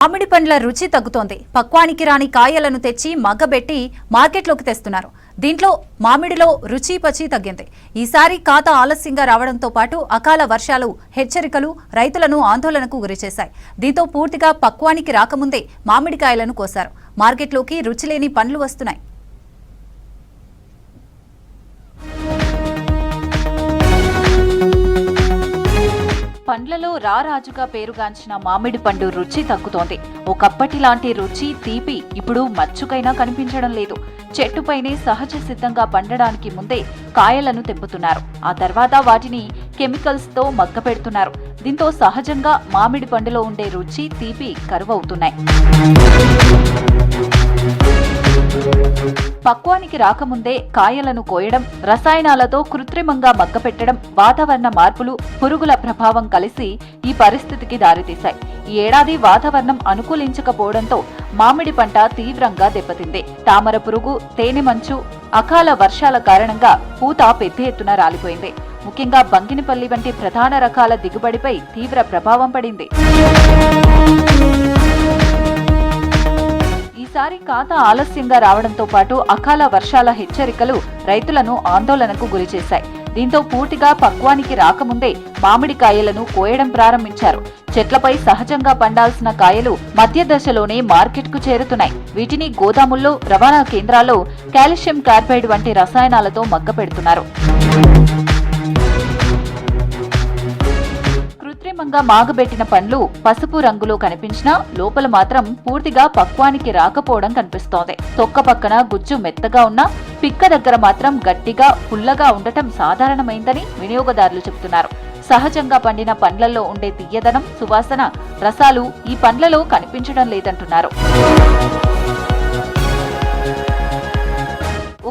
మామిడి పండ్ల రుచి తగ్గుతోంది. పక్వానికి రాని కాయలను తెచ్చి మగ్గబెట్టి మార్కెట్లోకి తెస్తున్నారు. దీంట్లో మామిడిలో రుచి పచి తగ్గింది. ఈసారి ఖాతా ఆలస్యంగా రావడంతో పాటు అకాల వర్షాలు హెచ్చరికలు రైతులను ఆందోళనకు గురిచేశాయి. దీంతో పూర్తిగా పక్వానికి రాకముందే మామిడికాయలను కోశారు. మార్కెట్లోకి రుచిలేని పండ్లు వస్తున్నాయి. పండ్లలో రారాజుగా పేరుగాంచిన మామిడి పండు రుచి తగ్గుతోంది. ఒకప్పటి లాంటి రుచి తీపి ఇప్పుడు మచ్చుకైనా కనిపించడం లేదు. చెట్టుపైనే సహజ సిద్ధంగా పండడానికి ముందే కాయలను తెంపుతున్నారు. ఆ తర్వాత వాటిని కెమికల్స్ తో మగ్గపెడుతున్నారు. దీంతో సహజంగా మామిడి పండులో ఉండే రుచి తీపి కరువవుతున్నాయి. పక్వానికి రాకముందే కాయలను కోయడం, రసాయనాలతో కృత్రిమంగా మగ్గపెట్టడం, వాతావరణ మార్పులు, పురుగుల ప్రభావం కలిసి ఈ పరిస్థితికి దారితీశాయి. ఈ ఏడాది వాతావరణం అనుకూలించకపోవడంతో మామిడి పంట తీవ్రంగా దెబ్బతింది. తామర పురుగు, తేనె మంచు, అకాల వర్షాల కారణంగా పూత పెద్ద ఎత్తున రాలిపోయింది. ముఖ్యంగా బంగినపల్లి వంటి ప్రధాన రకాల దిగుబడిపై తీవ్ర ప్రభావం పడింది. ఈసారి ఖాతా ఆలస్యంగా రావడంతో పాటు అకాల వర్షాల హెచ్చరికలు రైతులను ఆందోళనకు గురిచేశాయి. దీంతో పూర్తిగా పక్వానికి రాకముందే మామిడికాయలను కోయడం ప్రారంభించారు. చెట్లపై సహజంగా పండాల్సిన కాయలు మధ్య దశలోనే మార్కెట్కు చేరుతున్నాయి. వీటిని గోదాముల్లో, రవాణా కేంద్రాల్లో కాల్షియం కార్బైడ్ వంటి రసాయనాలతో మగ్గపెడుతున్నారు. కృత్రిమంగా మాగబెట్టిన పండ్లు పసుపు రంగులో కనిపించినా లోపల మాత్రం పూర్తిగా పక్వానికి రాకపోవడం కనిపిస్తోంది. తొక్క పక్కన గుజ్జు మెత్తగా ఉన్నా పిక్క దగ్గర మాత్రం గట్టిగా పుల్లగా ఉండటం సాధారణమైందని వినియోగదారులు చెబుతున్నారు. సహజంగా పండిన పండ్లలో ఉండే తియ్యదనం, సువాసన, రసాలు ఈ పండ్లలో కనిపించడం లేదంటున్నారు.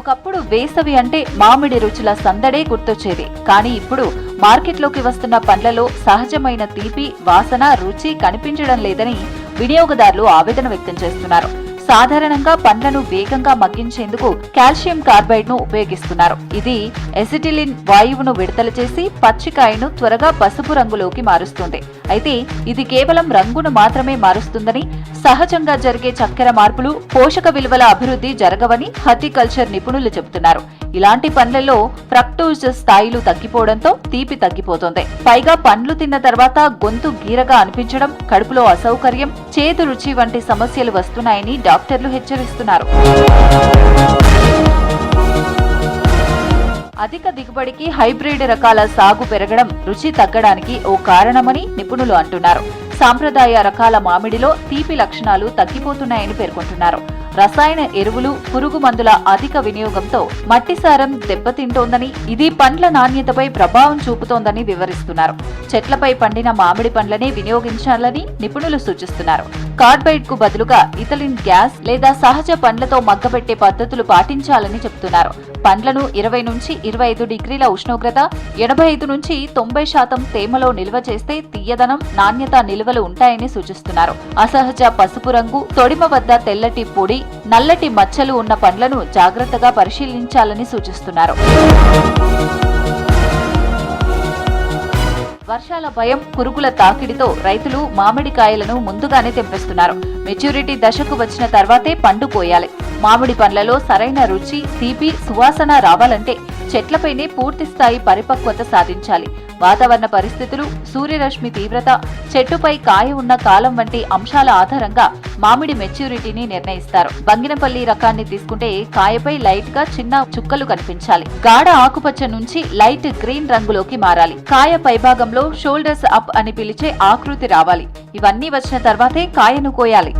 ఒకప్పుడు వేసవి అంటే మామిడి రుచుల సందడే గుర్తొచ్చేది. కానీ ఇప్పుడు మార్కెట్లోకి వస్తున్న పండ్లలో సహజమైన తీపి, వాసన, రుచి కనిపించడం లేదని వినియోగదారులు ఆవేదన వ్యక్తం చేస్తున్నారు. సాధారణంగా పండ్లను వేగంగా మగ్గించేందుకు కాల్షియం కార్బైడ్ ను ఉపయోగిస్తున్నారు. ఇది ఎసిటిలిన్ వాయువును విడుదల చేసి పచ్చికాయను త్వరగా పసుపు రంగులోకి మారుస్తుంది. అయితే ఇది కేవలం రంగును మాత్రమే మారుస్తుందని, సహజంగా జరిగే చక్కెర మార్పులు, పోషక విలువల అభివృద్ధి జరగవని హార్టికల్చర్ నిపుణులు చెబుతున్నారు. ఇలాంటి పండ్లలో ఫ్రక్టోజ్ స్థాయిలు తగ్గిపోవడంతో తీపి తగ్గిపోతుంది. పైగా పండ్లు తిన్న తర్వాత గొంతు గీరగా అనిపించడం, కడుపులో అసౌకర్యం, చేదు రుచి వంటి సమస్యలు వస్తున్నాయని డాక్టర్లు హెచ్చరిస్తున్నారు. అధిక దిగుబడికి హైబ్రిడ్ రకాల సాగు పెరగడం రుచి తగ్గడానికి ఓ కారణమని నిపుణులు అంటున్నారు. సాంప్రదాయ రకాల మామిడిలో తీపి లక్షణాలు తగ్గిపోతున్నాయని పేర్కొంటున్నారు. రసాయన ఎరువులు, పురుగు మందుల అధిక వినియోగంతో మట్టి సారం దెబ్బతింటోందని, ఇది పండ్ల నాణ్యతపై ప్రభావం చూపుతోందని వివరిస్తున్నారు. చెట్లపై పండిన మామిడి పండ్లనే వినియోగించాలని నిపుణులు సూచిస్తున్నారు. కార్బైడ్ కు బదులుగా ఇథిలిన్ గ్యాస్ లేదా సహజ పండ్లతో మగ్గబెట్టే పద్ధతులు పాటించాలని చెబుతున్నారు. పండ్లను 20 నుంచి 25 డిగ్రీల ఉష్ణోగ్రత, 85 నుంచి 90% తేమలో నిల్వ చేస్తే తీయదనం, నాణ్యత నిల్వలు ఉంటాయని సూచిస్తున్నారు. అసహజ పసుపు రంగు, తొడిమ వద్ద తెల్లటి పొడి, నల్లటి మచ్చలు ఉన్న పండ్లను జాగ్రత్తగా పరిశీలించాలని సూచిస్తున్నారు. వర్షాల భయం, పురుగుల తాకిడితో రైతులు మామిడికాయలను ముందుగానే తెంపేస్తున్నారు. మెచ్యూరిటీ దశకు వచ్చిన తర్వాతే పండు కోయాలి. మామిడి పండ్లలో సరైన రుచి, తీపి, సువాసన రావాలంటే చెట్లపైనే పూర్తిస్థాయి పరిపక్వత సాధించాలి. వాతావరణ పరిస్థితులు, సూర్యరశ్మి తీవ్రత, చెట్టుపై కాయ ఉన్న కాలం వంటి అంశాల ఆధారంగా మామిడి మెచ్యూరిటీని నిర్ణయిస్తారు. బంగినపల్లి రకాన్ని తీసుకుంటే కాయపై లైట్ గా చిన్న చుక్కలు కనిపించాలి. గాఢ ఆకుపచ్చ నుంచి లైట్ గ్రీన్ రంగులోకి మారాలి. కాయ పైభాగంలో షోల్డర్స్ అప్ అని పిలిచే ఆకృతి రావాలి. ఇవన్నీ వచ్చిన తర్వాతే కాయను కోయాలి.